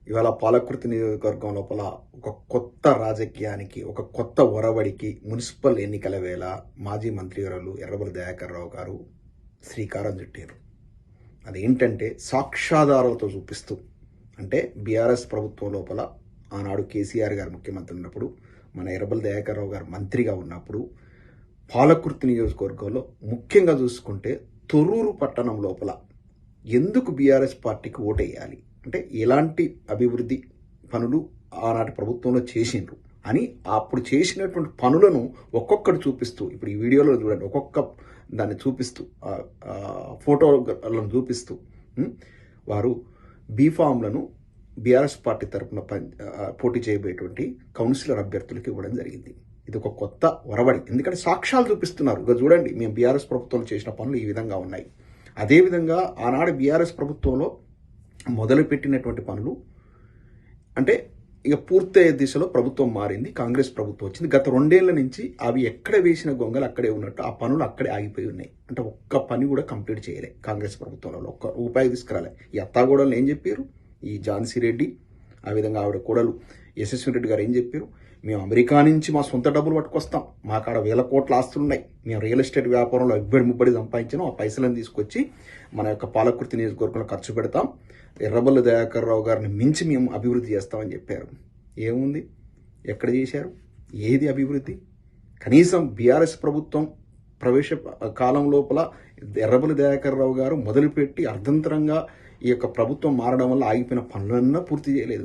ఇవాళ పాలకుర్తి నియోజకవర్గం లోపల ఒక కొత్త రాజకీయానికి, ఒక కొత్త ఒరవడికి మున్సిపల్ ఎన్నికల వేళ మాజీ మంత్రివర్యులు ఎర్రబెల్లి దయాకర్ రావు గారు శ్రీకారం చుట్టారు. అదేంటంటే సాక్ష్యాధారాలతో చూపిస్తూ, అంటే బీఆర్ఎస్ ప్రభుత్వం లోపల ఆనాడు కేసీఆర్ గారు ముఖ్యమంత్రి ఉన్నప్పుడు, మన ఎర్రబెల్లి దయాకర్ రావు గారు మంత్రిగా ఉన్నప్పుడు పాలకుర్తి నియోజకవర్గంలో ముఖ్యంగా చూసుకుంటే తొర్రూరు పట్టణం లోపల ఎందుకు బీఆర్ఎస్ పార్టీకి ఓటేయాలి, అంటే ఎలాంటి అభివృద్ధి పనులు ఆనాటి ప్రభుత్వంలో చేసిండ్రు అని అప్పుడు చేసినటువంటి పనులను ఒక్కొక్కటి చూపిస్తూ, ఇప్పుడు ఈ వీడియోలో చూడండి, ఒక్కొక్క దాన్ని చూపిస్తూ, ఫోటోలను చూపిస్తూ వారు బీఫామ్లను బీఆర్ఎస్ పార్టీ తరఫున పోటీ చేయబోయేటువంటి కౌన్సిలర్ అభ్యర్థులకు ఇవ్వడం జరిగింది. ఇది ఒక కొత్త ఒరవడి, ఎందుకంటే సాక్ష్యాలు చూపిస్తున్నారు. ఇక చూడండి, మేము బీఆర్ఎస్ ప్రభుత్వంలో చేసిన పనులు ఈ విధంగా ఉన్నాయి. అదేవిధంగా ఆనాడు బీఆర్ఎస్ ప్రభుత్వంలో మొదలుపెట్టినటువంటి పనులు, అంటే ఇక పూర్తయ్యే దిశలో ప్రభుత్వం మారింది, కాంగ్రెస్ ప్రభుత్వం వచ్చింది. గత 2 ఏళ్ల నుంచి అవి ఎక్కడ వేసిన గొంగలు అక్కడే ఉన్నట్టు ఆ పనులు అక్కడే ఆగిపోయి ఉన్నాయి. అంటే ఒక్క పని కూడా కంప్లీట్ చేయలే కాంగ్రెస్ ప్రభుత్వంలో, ఒక్క రూపాయి తీసుకురాలే. ఈ అత్తాగూడలు ఏం చెప్పారు, ఈ ఝాన్సీ రెడ్డి, ఆ విధంగా ఆవిడ కోడలు యశస్వి రెడ్డి గారు ఏం చెప్పారు, మేము అమెరికా నుంచి మా సొంత డబ్బులు పట్టుకొస్తాం, మా కాడ 1000 కోట్ల ఆస్తులు ఉన్నాయి, మేము రియల్ ఎస్టేట్ వ్యాపారంలో 70-30 సంపాదించాం, ఆ పైసలను తీసుకొచ్చి మన యొక్క పాలకుర్తి నియోజకవర్గంలో ఖర్చు పెడతాం, ఎర్రబెల్లి దయాకర్ రావు గారిని మించి మేము అభివృద్ధి చేస్తామని చెప్పారు. ఏముంది, ఎక్కడ చేశారు, ఏది అభివృద్ధి? కనీసం బీఆర్ఎస్ ప్రభుత్వం ప్రవేశ కాలం లోపల ఎర్రబెల్లి దయాకర్ రావు గారు మొదలుపెట్టి అర్ధంతరంగా ఈ యొక్క ప్రభుత్వం మారడం వల్ల ఆగిపోయిన పనులన్నా పూర్తి చేయలేదు.